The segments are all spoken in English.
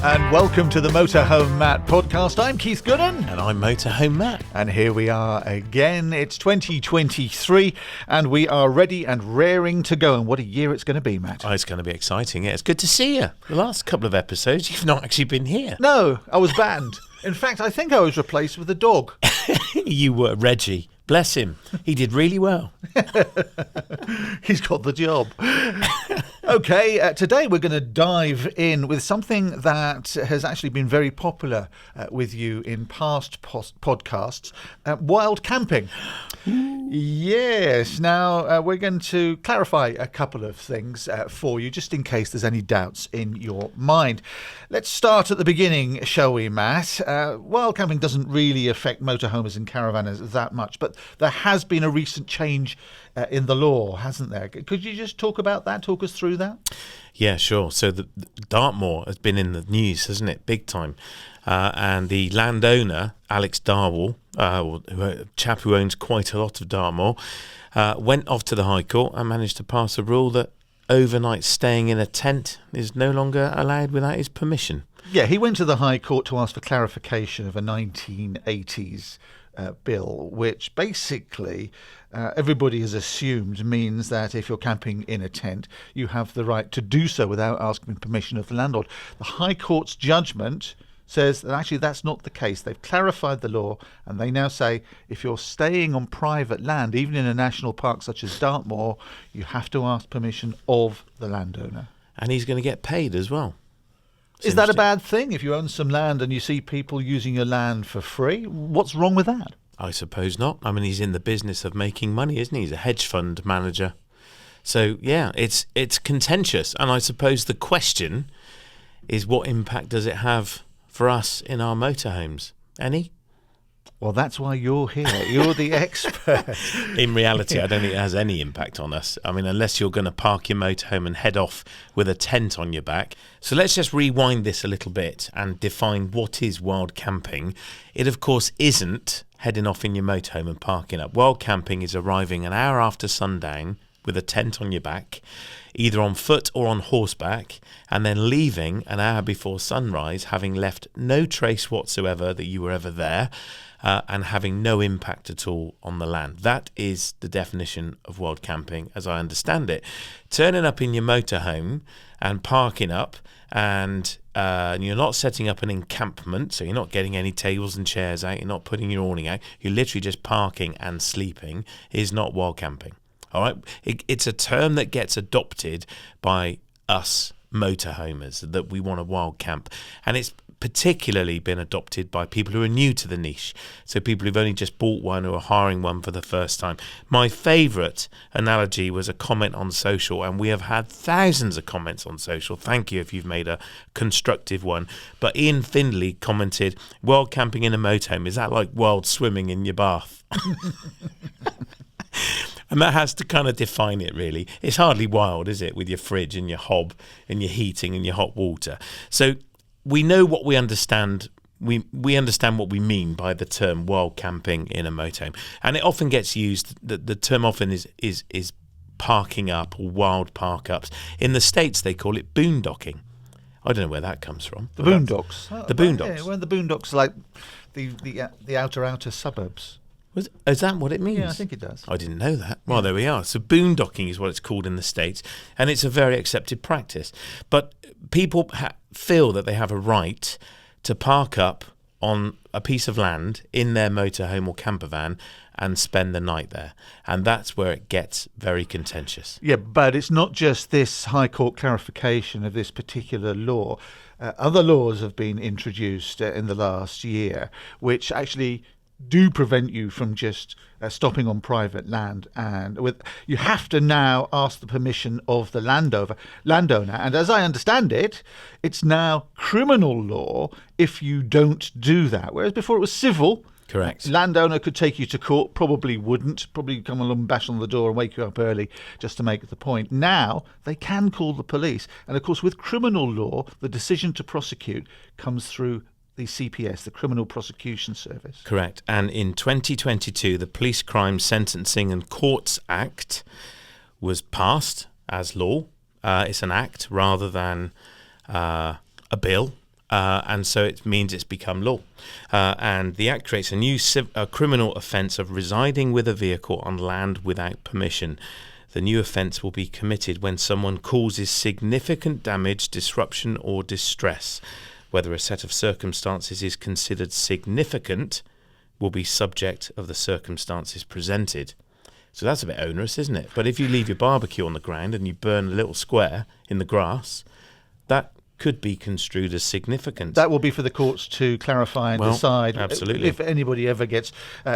And welcome to the Motorhome Matt podcast. I'm Keith Gooden. And I'm Motorhome Matt. And here we are again. It's 2023 and we are ready and raring to go. And what a year it's going to be, Matt. Oh, it's going to be exciting. Yeah, it's good to see you. The last couple of episodes, you've not actually been here. No, I was banned. In fact, I think I was replaced with a dog. You were Reggie. Bless him. He did really well. He's got the job. Okay, today we're going to dive in with something that has actually been very popular with you in past podcasts, wild camping. Yes, now we're going to clarify a couple of things for you, just in case there's any doubts in your mind. Let's start at the beginning, shall we, Matt? Wild camping doesn't really affect motorhomers and caravanners that much, but there has been a recent change in the law, hasn't there? Could you just talk about that, talk us through that? Yeah, sure. So the Dartmoor has been in the news, hasn't it? Big time. And the landowner, Alex Darwell, a chap who owns quite a lot of Dartmoor, went off to the High Court and managed to pass a rule that overnight staying in a tent is no longer allowed without his permission. Yeah, he went to the High Court to ask for clarification of a 1980s bill, which basically everybody has assumed means that if you're camping in a tent, you have the right to do so without asking permission of the landlord. The High Court's judgment says that actually that's not the case. They've clarified the law and they now say if you're staying on private land, even in a national park such as Dartmoor, you have to ask permission of the landowner. And he's going to get paid as well. Is that a bad thing? If you own some land and you see people using your land for free, what's wrong with that? I suppose not. I mean, he's in the business of making money, isn't he? He's a hedge fund manager. So, yeah, it's contentious. And I suppose the question is, what impact does it have for us in our motorhomes? Any? Well, that's why you're here. You're the expert. In reality, I don't think it has any impact on us. I mean, unless you're going to park your motorhome and head off with a tent on your back. So let's just rewind this a little bit and define what is wild camping. It, of course, isn't heading off in your motorhome and parking up. Wild camping is arriving an hour after sundown with a tent on your back, either on foot or on horseback, and then leaving an hour before sunrise, having left no trace whatsoever that you were ever there, and having no impact at all on the land. That is the definition of wild camping as I understand it. Turning up in your motorhome and parking up, and you're not setting up an encampment, so you're not getting any tables and chairs out, you're not putting your awning out, you're literally just parking and sleeping, is not wild camping. All right, it's a term that gets adopted by us motorhomers, that we want a wild camp, and it's particularly been adopted by people who are new to the niche, so people who've only just bought one or are hiring one for the first time. My favourite analogy was a comment on social, and we have had thousands of comments on social. Thank you if you've made a constructive one. But Ian Findlay commented, wild camping in a motorhome, is that like wild swimming in your bath? And that has to kind of define it, really. It's hardly wild, is it, with your fridge and your hob and your heating and your hot water. So we know what we understand. We understand what we mean by the term wild camping in a motorhome. And it often gets used, the term often is parking up or wild park ups. In the States, they call it boondocking. I don't know where that comes from. The boondocks. The boondocks. Yeah, well, the boondocks are like the outer suburbs. Is that what it means? Yeah, I think it does. I didn't know that. Well, there we are. So boondocking is what it's called in the States, and it's a very accepted practice. But people feel that they have a right to park up on a piece of land in their motorhome or camper van and spend the night there. And that's where it gets very contentious. Yeah, but it's not just this High Court clarification of this particular law. Other laws have been introduced in the last year, which actually do prevent you from just stopping on private land, and you have to now ask the permission of the landowner. And as I understand it, it's now criminal law if you don't do that, whereas before it was civil. Correct. Landowner could take you to court, probably wouldn't, probably come along and bash on the door and wake you up early just to make the point. Now they can call the police, and of course with criminal law the decision to prosecute comes through the CPS, the Criminal Prosecution Service. Correct. And in 2022, the Police Crime Sentencing and Courts Act was passed as law. It's an act rather than a bill. And so it means it's become law. And the Act creates a new criminal offence of residing with a vehicle on land without permission. The new offence will be committed when someone causes significant damage, disruption or distress. Whether a set of circumstances is considered significant will be subject of the circumstances presented. So that's a bit onerous, isn't it? But if you leave your barbecue on the ground and you burn a little square in the grass, that could be construed as significant. That will be for the courts to clarify and decide absolutely. If anybody ever gets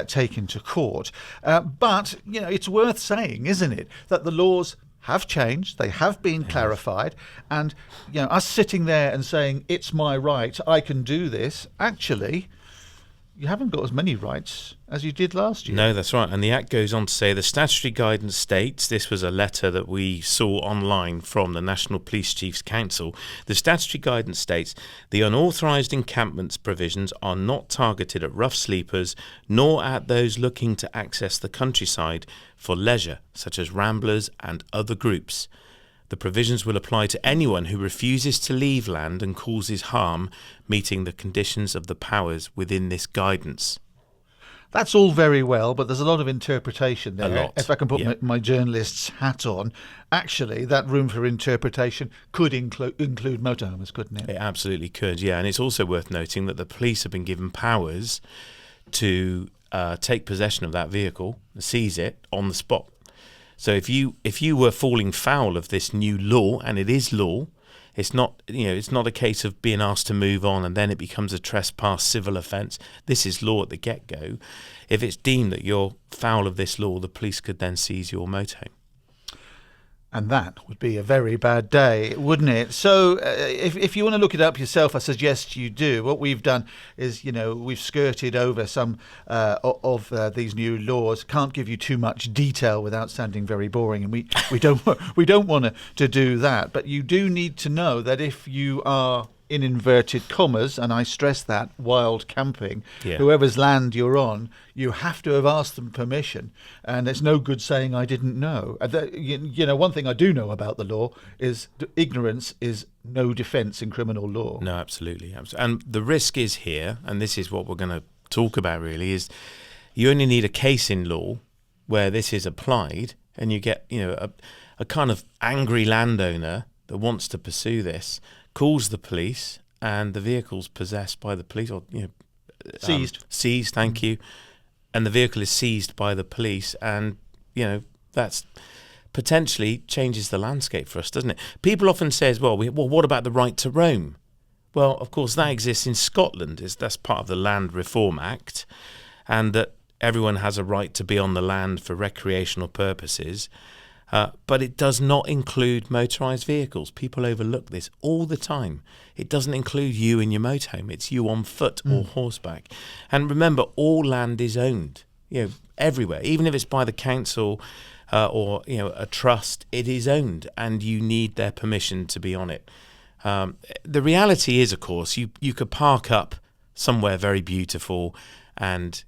taken to court. But, it's worth saying, isn't it, that the laws have changed, they have been clarified, and, us sitting there and saying, it's my right, I can do this, actually, you haven't got as many rights as you did last year. No, that's right. And the Act goes on to say the statutory guidance states, this was a letter that we saw online from the National Police Chiefs Council, the statutory guidance states the unauthorised encampments provisions are not targeted at rough sleepers nor at those looking to access the countryside for leisure, such as ramblers and other groups. The provisions will apply to anyone who refuses to leave land and causes harm, meeting the conditions of the powers within this guidance. That's all very well, but there's a lot of interpretation there. A lot. If I can put my journalist's hat on, actually, that room for interpretation could include motorhomers, couldn't it? It absolutely could, yeah. And it's also worth noting that the police have been given powers to take possession of that vehicle, seize it on the spot. So if you were falling foul of this new law, and it is law, it's not a case of being asked to move on and then it becomes a trespass civil offence. This is law at the get-go. If it's deemed that you're foul of this law, the police could then seize your motorhome. And that would be a very bad day, wouldn't it? So if you want to look it up yourself, I suggest you do. What we've done is, we've skirted over some of these new laws. Can't give you too much detail without sounding very boring, and we don't want to do that. But you do need to know that if you are, in inverted commas, and I stress that, wild camping, whoever's land you're on, you have to have asked them permission. And it's no good saying I didn't know. One thing I do know about the law is ignorance is no defence in criminal law. No, absolutely. And the risk is here, and this is what we're going to talk about really, is you only need a case in law where this is applied, and you get a kind of angry landowner that wants to pursue this, calls the police, and the vehicle's possessed by the police, or seized. Thank you, and the vehicle is seized by the police, and that's potentially changes the landscape for us, doesn't it? People often say as well, what about the right to roam? Well, of course, that exists in Scotland. That's part of the Land Reform Act, and that everyone has a right to be on the land for recreational purposes. But it does not include motorised vehicles. People overlook this all the time. It doesn't include you in your motorhome. It's you on foot or horseback. And remember, all land is owned, everywhere. Even if it's by the council or a trust, it is owned, and you need their permission to be on it. The reality is, of course, you could park up somewhere very beautiful and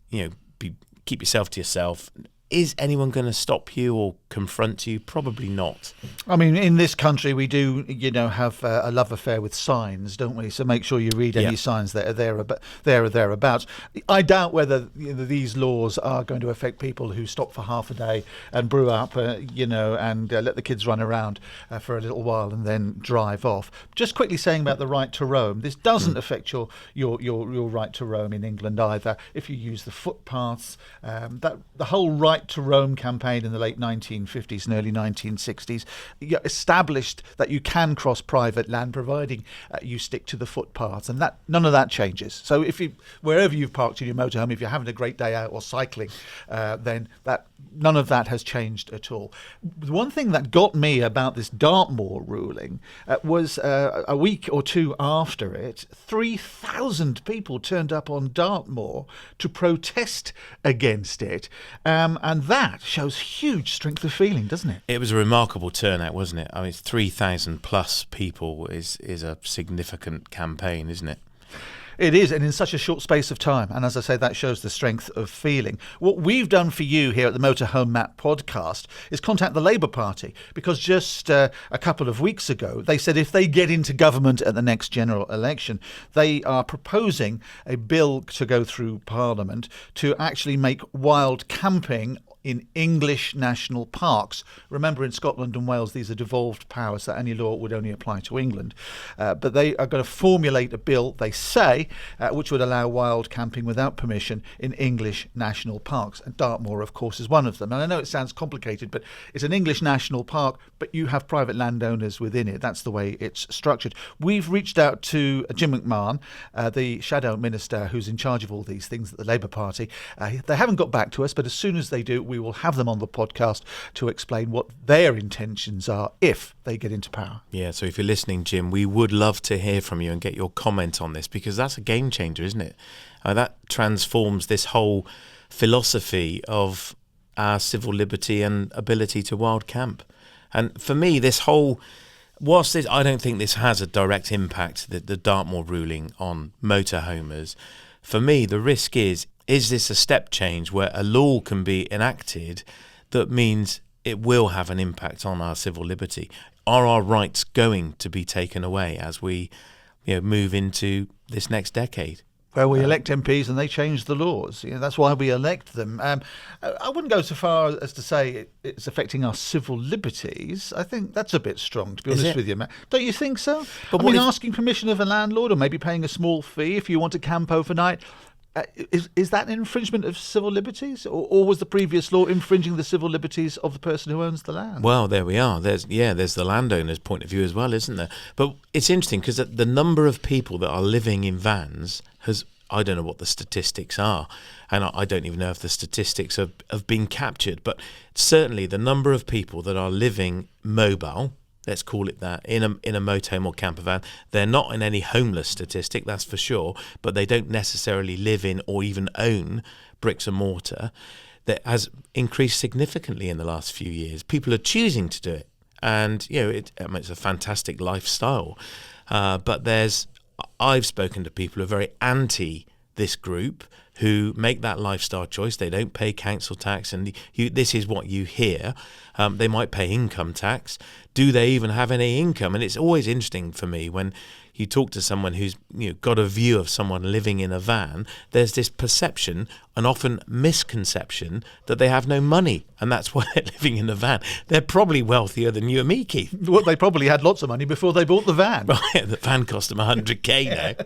keep yourself to yourself. Is anyone going to stop you or confront you? Probably not. I mean, in this country, we do, have a love affair with signs, don't we? So make sure you read any signs that are there or thereabouts. I doubt whether these laws are going to affect people who stop for half a day and brew up, and let the kids run around for a little while and then drive off. Just quickly saying about the right to roam, this doesn't affect your right to roam in England either. If you use the footpaths, the whole right to roam campaign in the late 1950s and early 1960s established that you can cross private land providing you stick to the footpaths, and that none of that changes. So wherever you've parked in your motorhome, if you're having a great day out or cycling, then none of that has changed at all. The one thing that got me about this Dartmoor ruling was a week or two after it, 3,000 people turned up on Dartmoor to protest against it. And that shows huge strength of feeling, doesn't it? It was a remarkable turnout, wasn't it? I mean, 3,000 plus people is a significant campaign, isn't it? It is, and in such a short space of time. And as I say, that shows the strength of feeling. What we've done for you here at the Motorhome Map podcast is contact the Labour Party, because just a couple of weeks ago, they said if they get into government at the next general election, they are proposing a bill to go through Parliament to actually make wild camping in English national parks. Remember, in Scotland and Wales, these are devolved powers, that any law would only apply to England. But they are going to formulate a bill, they say, which would allow wild camping without permission in English national parks. And Dartmoor, of course, is one of them. And I know it sounds complicated, but it's an English national park, but you have private landowners within it. That's the way it's structured. We've reached out to Jim McMahon, the shadow minister who's in charge of all these things at the Labour Party. They haven't got back to us, but as soon as they do, we will have them on the podcast to explain what their intentions are if they get into power. Yeah, so if you're listening, Jim, we would love to hear from you and get your comment on this, because that's a game changer, isn't it? That transforms this whole philosophy of our civil liberty and ability to wild camp. And for me, this whole, whilst this, I don't think this has a direct impact, the Dartmoor ruling on motorhomers, for me, the risk is this a step change where a law can be enacted that means it will have an impact on our civil liberty? Are our rights going to be taken away as we move into this next decade? Well, we elect MPs and they change the laws. That's why we elect them. I wouldn't go so far as to say it's affecting our civil liberties. I think that's a bit strong, to be honest with you, Matt. Don't you think so? But asking permission of a landlord, or maybe paying a small fee if you want to camp overnight, is that an infringement of civil liberties, or was the previous law infringing the civil liberties of the person who owns the land? Well, there we are. There's the landowner's point of view as well, isn't there? But it's interesting because the number of people that are living in vans I don't know what the statistics are, and I don't even know if the statistics have been captured, but certainly the number of people that are living mobile, let's call it that, in a motorhome or camper van. They're not in any homeless statistic, that's for sure, but they don't necessarily live in or even own bricks and mortar. That has increased significantly in the last few years. People are choosing to do it, and it's a fantastic lifestyle. But I've spoken to people who are very anti this group, who make that lifestyle choice. They don't pay council tax, and this is what you hear. They might pay income tax. Do they even have any income? And it's always interesting for me when you talk to someone who's got a view of someone living in a van. There's this perception and often misconception that they have no money, and that's why they're living in a van. They're probably wealthier than you and me, Keith. Well, they probably had lots of money before they bought the van. Right, the van cost them 100k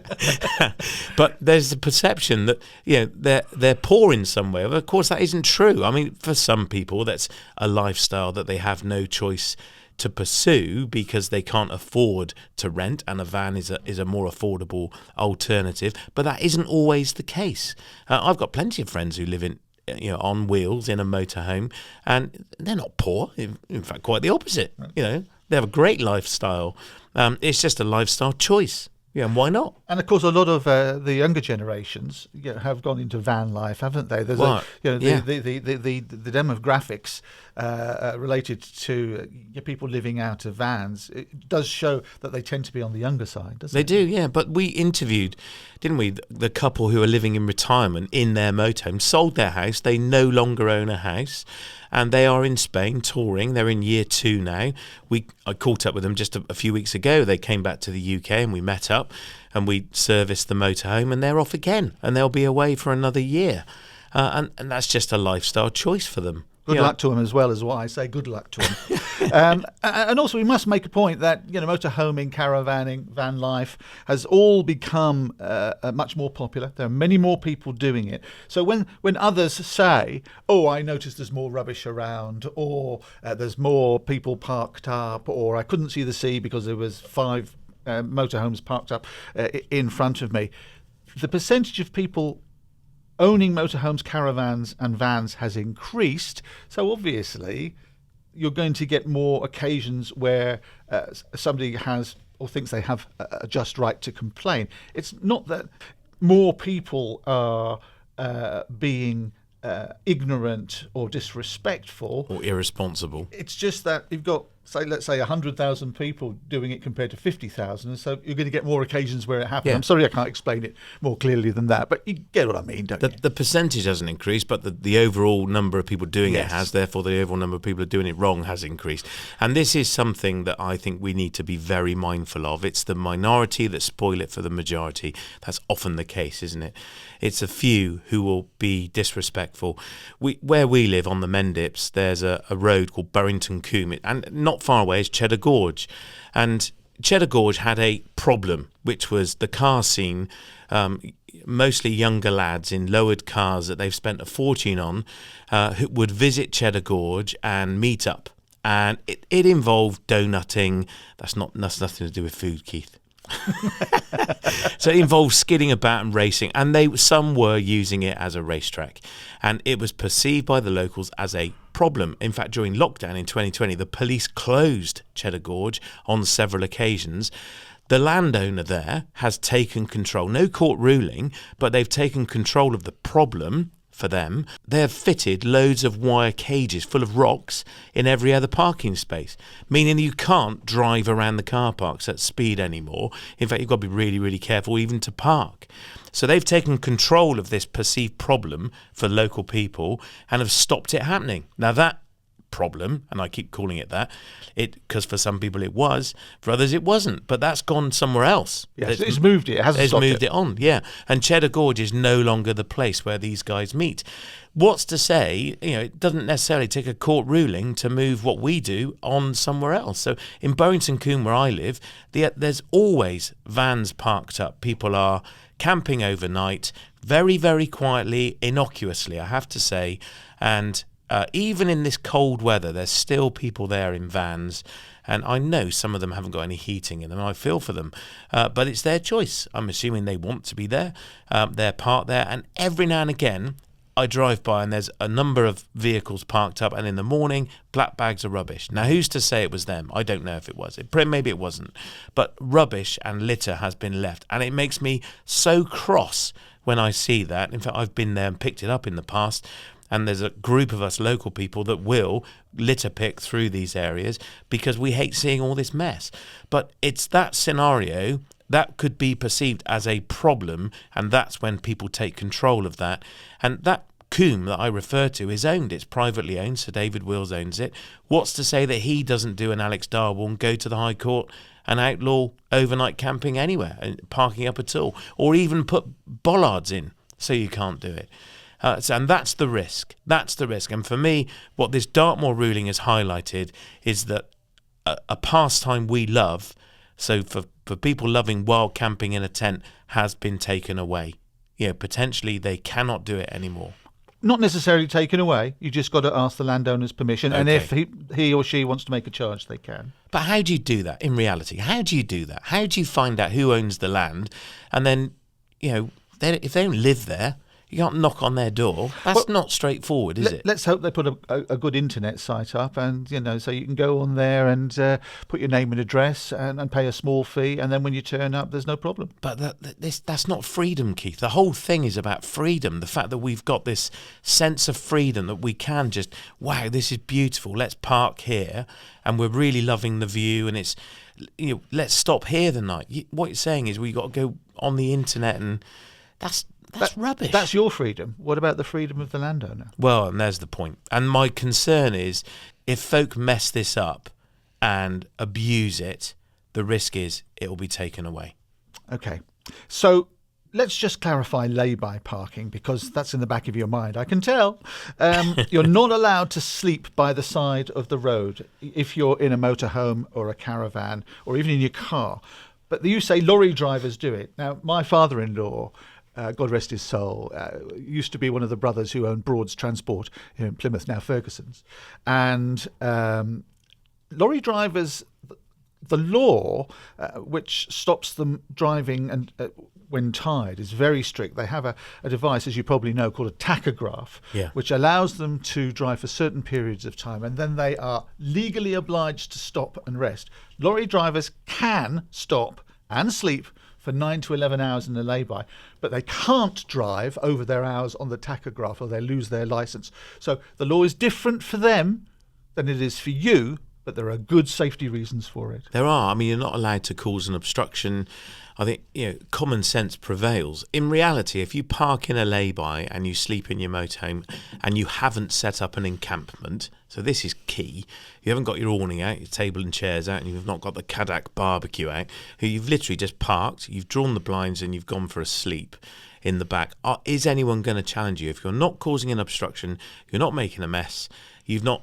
now. But there's the perception that they're poor in some way. Of course, that isn't true. I mean, for some people, that's a lifestyle that they have no choice to pursue because they can't afford to rent, and a van is a more affordable alternative. But that isn't always the case. I've got plenty of friends who live in on wheels in a motorhome, and they're not poor. In fact, quite the opposite. They have a great lifestyle. It's just a lifestyle choice. Yeah, and why not? And of course, a lot of the younger generations have gone into van life, haven't they? There's the demographics related to people living out of vans. It does show that they tend to be on the younger side, doesn't it? They do, yeah. But we interviewed, didn't we, the couple who are living in retirement in their motorhome, sold their house. They no longer own a house, and they are in Spain touring. They're in year 2 now. I caught up with them just a few weeks ago. They came back to the UK and we met up and we serviced the motorhome, and they're off again, and they'll be away for another year. And that's just a lifestyle choice for them. Good luck to them as well, is what I say. Good luck to them. And also, we must make a point that motorhoming, caravanning, van life has all become much more popular. There are many more people doing it. So when others say, "Oh, I noticed there's more rubbish around," or "There's more people parked up," or "I couldn't see the sea because there was 5 motorhomes parked up in front of me," the percentage of people owning motorhomes, caravans and vans has increased. So obviously you're going to get more occasions where somebody has or thinks they have a just right to complain. It's not that more people are being ignorant or disrespectful. Or irresponsible. It's just that you've got let's say 100,000 people doing it compared to 50,000, so you're going to get more occasions where it happens. Yeah. I'm sorry I can't explain it more clearly than that, but you get what I mean, don't you? The percentage hasn't increased, but the overall number of people doing Yes. it has. Therefore, the overall number of people who are doing it wrong has increased. And this is something that I think we need to be very mindful of. It's the minority that spoil it for the majority. That's often the case, isn't it? It's a few who will be disrespectful. Where we live on the Mendips, there's a road called Burrington Combe, and not far away is Cheddar Gorge. And Cheddar Gorge had a problem, which was the car scene, mostly younger lads in lowered cars that they've spent a fortune on, who would visit Cheddar Gorge and meet up. And it involved donutting. That's nothing to do with food, Keith. So it involved skidding about and racing, and some were using it as a racetrack, and it was perceived by the locals as a problem. In fact, during lockdown in 2020, the police closed Cheddar Gorge on several occasions. The landowner there has taken control, no court ruling, but they've taken control of the problem. For them, they've fitted loads of wire cages full of rocks in every other parking space, meaning you can't drive around the car parks at speed anymore. In fact, you've got to be really, really careful even to park. So they've taken control of this perceived problem for local people and have stopped it happening. Now that problem, and I keep calling it that, because for some people it was, for others it wasn't, but that's gone somewhere else. Yes, it's moved it. It hasn't stopped moved it on, yeah. And Cheddar Gorge is no longer the place where these guys meet. What's to say, it doesn't necessarily take a court ruling to move what we do on somewhere else. So in Burrington Combe, where I live, there's always vans parked up. People are camping overnight, very, very quietly, innocuously, I have to say, and even in this cold weather, there's still people there in vans, and I know some of them haven't got any heating in them. I feel for them, but it's their choice. I'm assuming they want to be there. They're parked there, and every now and again, I drive by and there's a number of vehicles parked up, and in the morning, black bags of rubbish. Now, who's to say it was them? I don't know if it was. Maybe it wasn't. But rubbish and litter has been left, and it makes me so cross when I see that. In fact, I've been there and picked it up in the past. And there's a group of us local people that will litter pick through these areas because we hate seeing all this mess. But it's that scenario that could be perceived as a problem, and that's when people take control of that. And that Combe that I refer to is owned. It's privately owned. Sir David Wills owns it. What's to say that he doesn't do an Alex Darwell and go to the High Court and outlaw overnight camping anywhere and parking up at all, or even put bollards in so you can't do it? And that's the risk. That's the risk. And for me, what this Dartmoor ruling has highlighted is that a pastime we love, so for people loving wild camping in a tent, has been taken away. Potentially they cannot do it anymore. Not necessarily taken away. You just got to ask the landowner's permission. Okay. And if he or she wants to make a charge, they can. But how do you do that in reality? How do you do that? How do you find out who owns the land? And then, if they don't live there, you can't knock on their door. That's not straightforward, is it? Let's hope they put a good internet site up, and so you can go on there and put your name and address and pay a small fee, and then when you turn up, there's no problem. But that's not freedom, Keith. The whole thing is about freedom. The fact that we've got this sense of freedom that we can just, wow, this is beautiful. Let's park here, and we're really loving the view, and it's, let's stop here the night. What you're saying is we've got to go on the internet, and that's rubbish. That's your freedom. What about the freedom of the landowner? Well, and there's the point. And my concern is if folk mess this up and abuse it, the risk is it will be taken away. Okay. So let's just clarify lay-by parking, because that's in the back of your mind. I can tell. You're not allowed to sleep by the side of the road if you're in a motorhome or a caravan or even in your car. But you say lorry drivers do it. Now, my father-in-law, God rest his soul, used to be one of the brothers who owned Broad's Transport here in Plymouth, now Ferguson's. And lorry drivers, the law which stops them driving and when tired is very strict. They have a device, as you probably know, called a tachograph, which allows them to drive for certain periods of time, and then they are legally obliged to stop and rest. Lorry drivers can stop and sleep for 9 to 11 hours in the lay-by, but they can't drive over their hours on the tachograph or they lose their licence. So the law is different for them than it is for you, But there are good safety reasons for it. There are. I mean, you're not allowed to cause an obstruction. I think, common sense prevails. In reality, if you park in a lay-by and you sleep in your motorhome and you haven't set up an encampment, so this is key, you haven't got your awning out, your table and chairs out, and you've not got the Kadak barbecue out, you've literally just parked, you've drawn the blinds and you've gone for a sleep in the back. Is anyone going to challenge you? If you're not causing an obstruction, you're not making a mess, you're not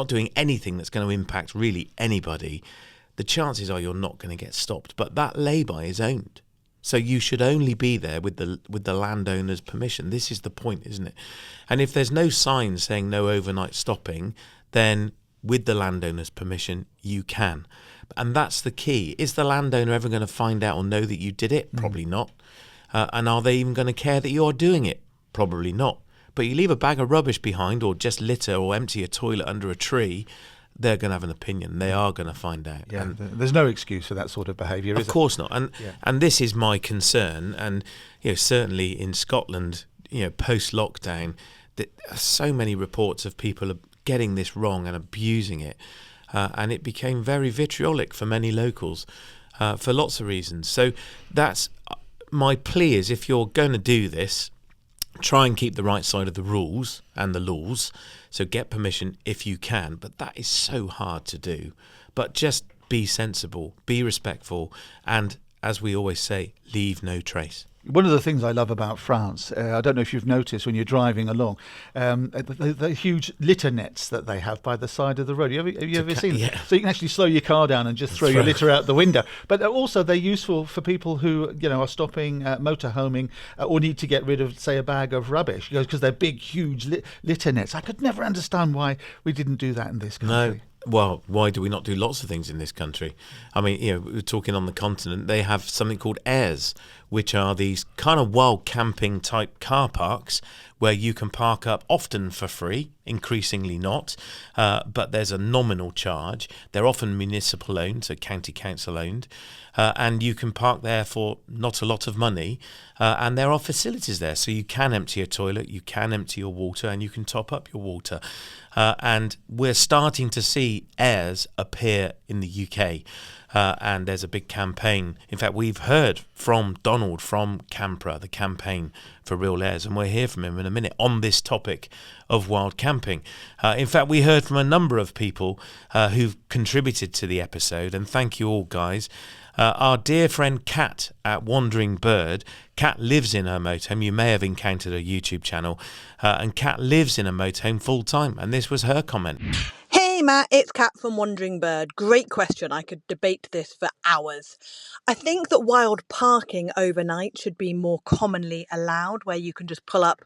doing anything that's going to impact really anybody, the chances are you're not going to get stopped. But that lay-by is owned, so you should only be there with the landowner's permission. This is the point, isn't it? And if there's no sign saying no overnight stopping, then with the landowner's permission, you can. And that's the key. Is the landowner ever going to find out or know that you did it? Probably not. And are they even going to care that you're doing it? Probably not. But you leave a bag of rubbish behind, or just litter, or empty a toilet under a tree, they're going to have an opinion. They are going to find out. Yeah, and there's no excuse for that sort of behaviour, is it? Of course not. And this is my concern. And certainly in Scotland, post lockdown, so many reports of people getting this wrong and abusing it, and it became very vitriolic for many locals for lots of reasons. So that's my plea: is if you're going to do this, try and keep the right side of the rules and the laws. So get permission if you can, but that is so hard to do. But just be sensible, be respectful, and as we always say, leave no trace. One of the things I love about France, I don't know if you've noticed when you're driving along, the huge litter nets that they have by the side of the road. Have you ever seen them? Yeah. So you can actually slow your car down and just throw your litter out the window. But also they're useful for people who are stopping, motorhoming, or need to get rid of, say, a bag of rubbish, because they're big, huge litter nets. I could never understand why we didn't do that in this country. No. Well, why do we not do lots of things in this country? I mean, we're talking on the continent. They have something called airs, which are these kind of wild camping type car parks where you can park up, often for free, increasingly not, but there's a nominal charge. They're often municipal owned, so county council owned, and you can park there for not a lot of money, and there are facilities there, so you can empty your toilet, you can empty your water, and you can top up your water. And we're starting to see airs appear in the UK, and there's a big campaign. In fact, we've heard from Donald from Campra, the campaign for real airs, and we'll hear from him in a minute on this topic of wild camping. In fact, we heard from a number of people who've contributed to the episode, and thank you all, guys. Our dear friend Kat at Wandering Bird. Kat lives in her motorhome. You may have encountered her YouTube channel. And Kat lives in a motorhome full time. And this was her comment. Hey Matt, it's Kat from Wandering Bird. Great question. I could debate this for hours. I think that wild parking overnight should be more commonly allowed, where you can just pull up,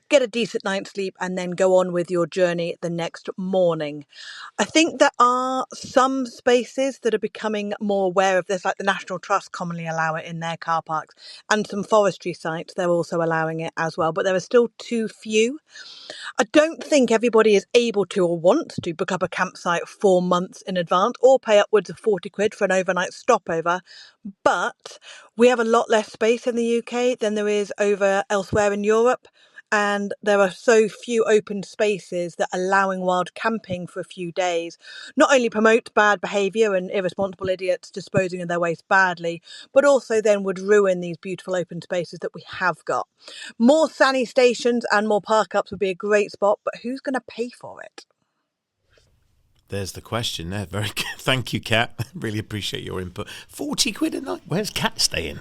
get a decent night's sleep, and then go on with your journey the next morning. I think there are some spaces that are becoming more aware of this, like the National Trust commonly allow it in their car parks, and some forestry sites, they're also allowing it as well, but there are still too few. I don't think everybody is able to or wants to book up a campsite 4 months in advance or pay upwards of 40 quid for an overnight stopover. But we have a lot less space in the UK than there is over elsewhere in Europe. And there are so few open spaces that allowing wild camping for a few days not only promotes bad behaviour and irresponsible idiots disposing of their waste badly, but also then would ruin these beautiful open spaces that we have got. More sunny stations and more park-ups would be a great spot, but who's going to pay for it? There's the question there. Very good. Thank you, Kat. Really appreciate your input. 40 quid a night. Where's Kat staying?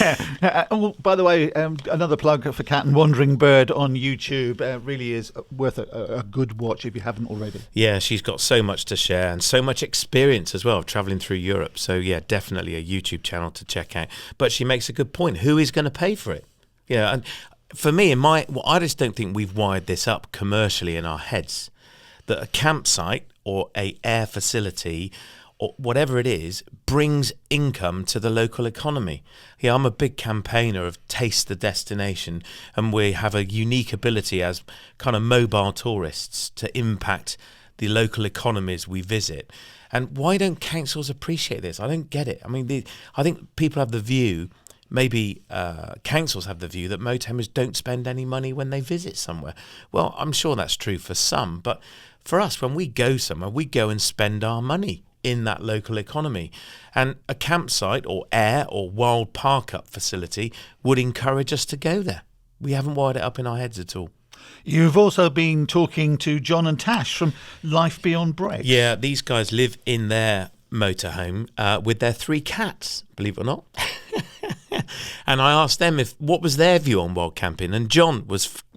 Yeah. Oh, by the way, another plug for Cat and Wandering Bird on YouTube. Really is worth a good watch if you haven't already. Yeah, she's got so much to share and so much experience as well, travelling through Europe. So, yeah, definitely a YouTube channel to check out. But she makes a good point. Who is going to pay for it? Yeah, and for me, I just don't think we've wired this up commercially in our heads, that a campsite or a air facility or whatever it is brings income to the local economy. Yeah, I'm a big campaigner of Taste the Destination, and we have a unique ability as kind of mobile tourists to impact the local economies we visit. And why don't councils appreciate this? I don't get it. I mean, I think people have the view maybe councils have the view that motorhomers don't spend any money when they visit somewhere. Well, I'm sure that's true for some, but for us, when we go somewhere, we go and spend our money in that local economy. And a campsite or air or wild park-up facility would encourage us to go there. We haven't wired it up in our heads at all. You've also been talking to John and Tash from Life Beyond Bricks. Yeah, these guys live in their motorhome with their 3 cats, believe it or not. And I asked them what was their view on wild camping, and John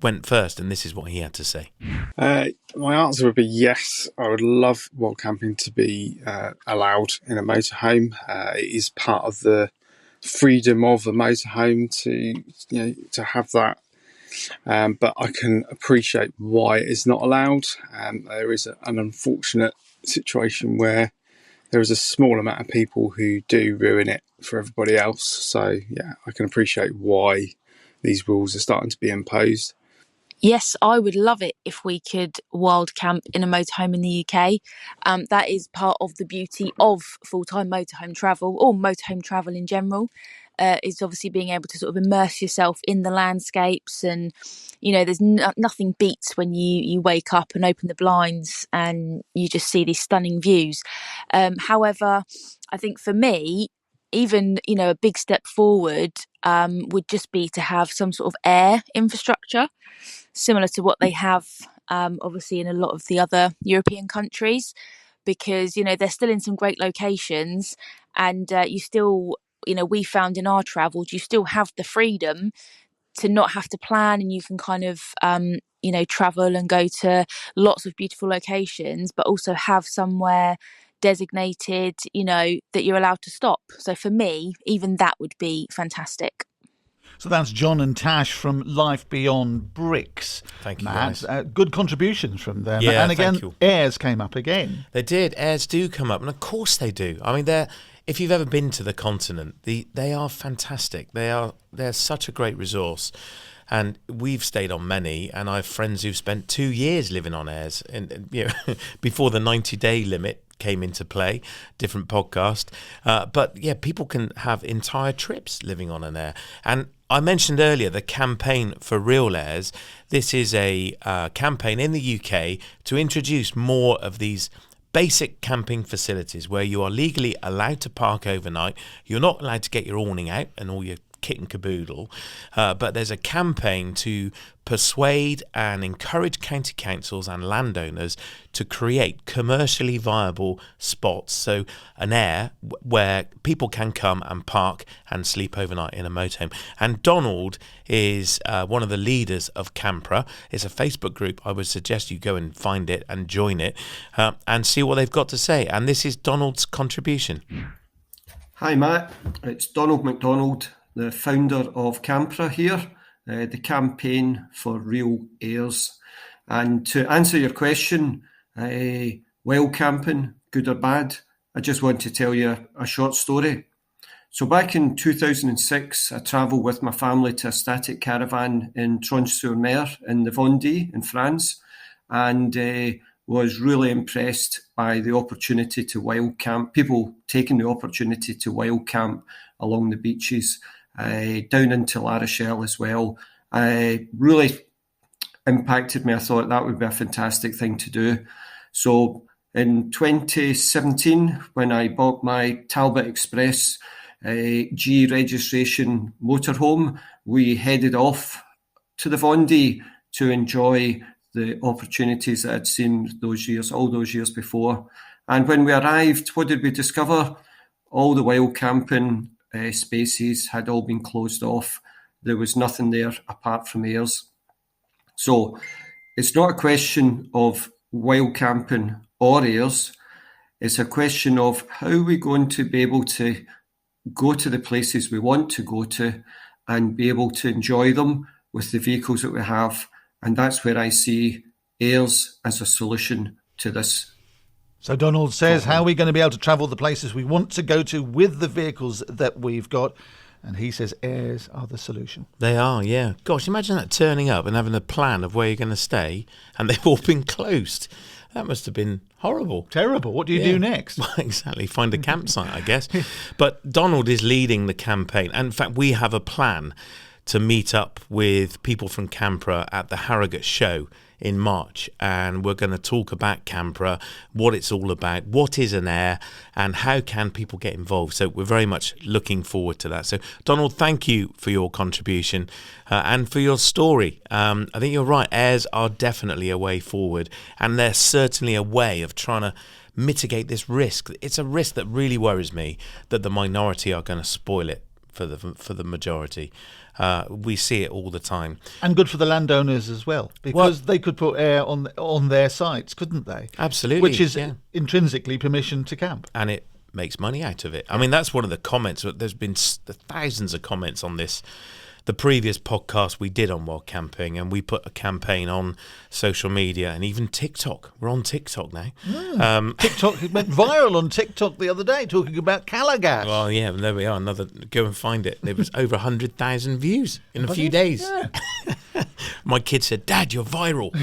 went first, and this is what he had to say. My answer would be yes. I would love wild camping to be allowed in a motorhome. It is part of the freedom of a motorhome to have that. But I can appreciate why it is not allowed. There is an unfortunate situation where there is a small amount of people who do ruin it for everybody else. So, yeah, I can appreciate why these rules are starting to be imposed. Yes, I would love it if we could wild camp in a motorhome in the UK. That is part of the beauty of full-time motorhome travel, or motorhome travel in general. Is obviously being able to sort of immerse yourself in the landscapes, and there's nothing beats when you wake up and open the blinds and you just see these stunning views. However, I think for me, even a big step forward would just be to have some sort of air infrastructure similar to what they have obviously in a lot of the other European countries, because they're still in some great locations, and you still we found in our travels, you still have the freedom to not have to plan, and you can kind of, travel and go to lots of beautiful locations, but also have somewhere designated, that you're allowed to stop. So for me, even that would be fantastic. So that's John and Tash from Life Beyond Bricks. Thank you, Matt. guys. Good contributions from them. Yeah, and again, thank you. airs came up again. They did. Airs do come up, and of course they do. I mean, if you've ever been to the continent, they are fantastic. They're such a great resource. And we've stayed on many, and I have friends who've spent 2 years living on airs, and before the 90-day limit came into play. Different podcast, but yeah, people can have entire trips living on an air. And I mentioned earlier the campaign for Real Airs. This is a campaign in the UK to introduce more of these basic camping facilities where you are legally allowed to park overnight. You're not allowed to get your awning out and all your kit and caboodle, but there's a campaign to persuade and encourage county councils and landowners to create commercially viable spots, so an air where people can come and park and sleep overnight in a motorhome. And Donald is one of the leaders of Campra. It's a Facebook group. I would suggest you go and find it and join it and see what they've got to say. And this is Donald's contribution. Hi Matt, it's Donald MacDonald, the founder of Campra here, the campaign for Real Airs. And to answer your question, wild camping, good or bad, I just want to tell you a short story. So back in 2006, I travelled with my family to a static caravan in Tronche-sur-Mer in the Vendée in France, and was really impressed by the opportunity to wild camp, people taking the opportunity to wild camp along the beaches, down into La Rochelle as well. Really impacted me. I thought that would be a fantastic thing to do. So in 2017, when I bought my Talbot Express G registration motorhome, we headed off to the Vendée to enjoy the opportunities that I'd seen all those years before. And when we arrived, what did we discover? All the wild camping spaces had all been closed off. There was nothing there apart from airs. So it's not a question of wild camping or airs. It's a question of how we're going to be able to go to the places we want to go to and be able to enjoy them with the vehicles that we have. And that's where I see airs as a solution to this. So Donald says, how are we going to be able to travel the places we want to go to with the vehicles that we've got? And he says airs are the solution. They are, yeah. Gosh, imagine that, turning up and having a plan of where you're going to stay and they've all been closed. That must have been horrible. Terrible. What do you do next? Well, exactly. Find a campsite, I guess. But Donald is leading the campaign. And in fact, we have a plan to meet up with people from Campra at the Harrogate show in March, and we're going to talk about Campra, what it's all about, what is an air, and how can people get involved. So we're very much looking forward to that. So Donald, thank you for your contribution and for your story. I think you're right, airs are definitely a way forward, and they're certainly a way of trying to mitigate this risk. It's a risk that really worries me, that the minority are going to spoil it for the majority. We see it all the time. And good for the landowners as well, because they could put air on their sites, couldn't they? Absolutely. Which is intrinsically permission to camp. And it makes money out of it. I mean, that's one of the comments. There's been thousands of comments on this. The previous podcast we did on wild camping, and we put a campaign on social media and even TikTok. We're on TikTok now. TikTok went viral on TikTok the other day talking about Calagas. Well, yeah, there we are. Go and find it. There was over 100,000 views in a few days. Yeah. My kid said, "Dad, you're viral.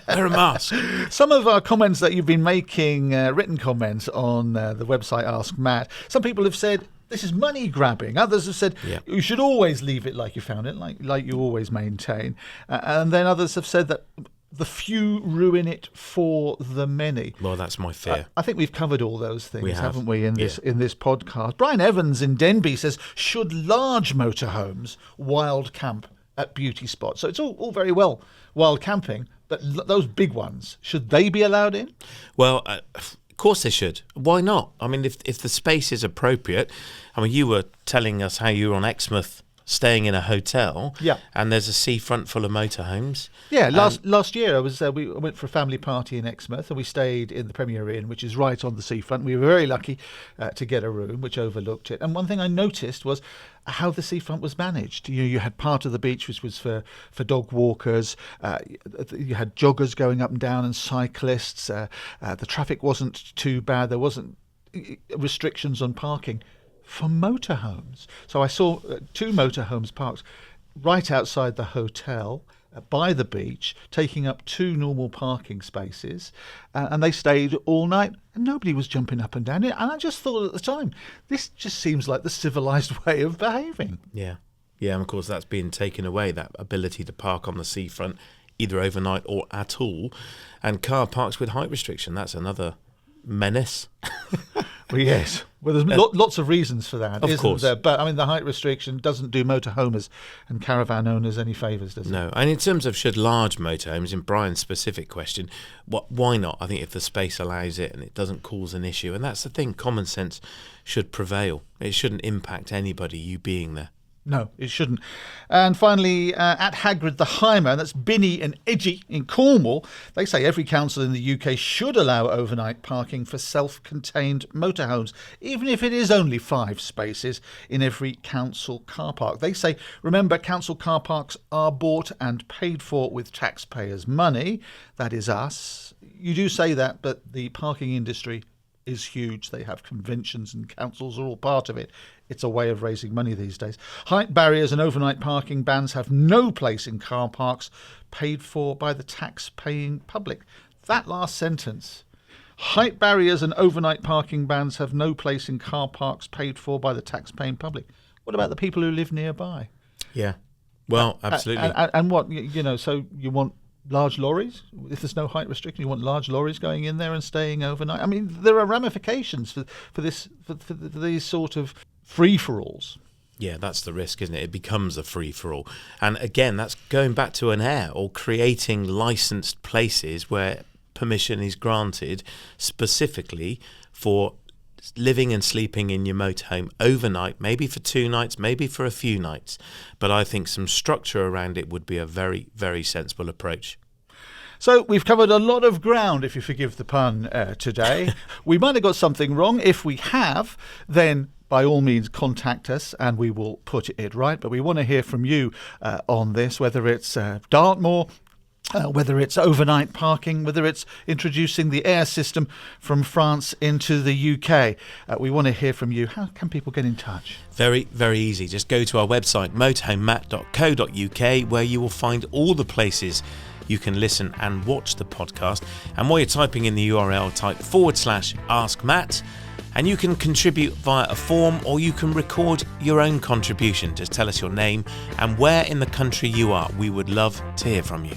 Wear a mask." Some of our comments that you've been making, written comments on the website Ask Matt, some people have said, this is money grabbing. Others have said you should always leave it like you found it, like you always maintain. And then others have said that the few ruin it for the many. Well, that's my fear. I think we've covered all those things, haven't we, in this podcast? Brian Evans in Denby says, should large motorhomes wild camp at beauty spots? So it's all very well wild camping, but those big ones, should they be allowed in? Well, of course they should. Why not? I mean, if the space is appropriate. I mean, you were telling us how you were on Exmouth staying in a hotel, and there's a seafront full of motorhomes. Yeah, last year I was we went for a family party in Exmouth, and we stayed in the Premier Inn, which is right on the seafront. We were very lucky to get a room which overlooked it. And one thing I noticed was how the seafront was managed. You had part of the beach which was for dog walkers. You had joggers going up and down and cyclists. The traffic wasn't too bad. There wasn't restrictions on parking for motorhomes. So I saw 2 motorhomes parked right outside the hotel by the beach, taking up 2 normal parking spaces, and they stayed all night, and nobody was jumping up and down it. And I just thought at the time, this just seems like the civilised way of behaving. Yeah, and of course that's being taken away, that ability to park on the seafront either overnight or at all. And car parks with height restriction, that's another menace. Well, yes. Well, there's lots of reasons for that, of course. There? But I mean, the height restriction doesn't do motorhomers and caravan owners any favours, does it? No. And in terms of should large motorhomes, in Brian's specific question, why not? I think if the space allows it and it doesn't cause an issue, and that's the thing, common sense should prevail. It shouldn't impact anybody, you being there. No, it shouldn't. And finally, at Hagrid the Highman, that's Binny and Edgy in Cornwall, they say every council in the UK should allow overnight parking for self-contained motorhomes, even if it is only 5 spaces in every council car park. They say, remember, council car parks are bought and paid for with taxpayers' money. That is us. You do say that, but the parking industry is huge. They have conventions and councils are all part of it. It's a way of raising money these days. Height barriers and overnight parking bans have no place in car parks paid for by the tax-paying public. That last sentence. Height barriers and overnight parking bans have no place in car parks paid for by the tax-paying public. What about the people who live nearby? Yeah. Well, absolutely. And what, so you want large lorries? If there's no height restriction, you want large lorries going in there and staying overnight? I mean, there are ramifications for these sort of free-for-alls. Yeah, that's the risk, isn't it? It becomes a free-for-all. And again, that's going back to an air or creating licensed places where permission is granted specifically for living and sleeping in your motorhome overnight, maybe for 2 nights, maybe for a few nights. But I think some structure around it would be a very, very sensible approach. So we've covered a lot of ground, if you forgive the pun, today. We might have got something wrong. If we have, then by all means contact us and we will put it right. But we want to hear from you on this, whether it's Dartmoor, Whether it's overnight parking, whether it's introducing the air system from France into the UK. We want to hear from you. How can people get in touch? Very, very easy. Just go to our website, motorhomematt.co.uk, where you will find all the places you can listen and watch the podcast. And while you're typing in the URL, type /Ask Matt, and you can contribute via a form, or you can record your own contribution. Just tell us your name and where in the country you are. We would love to hear from you.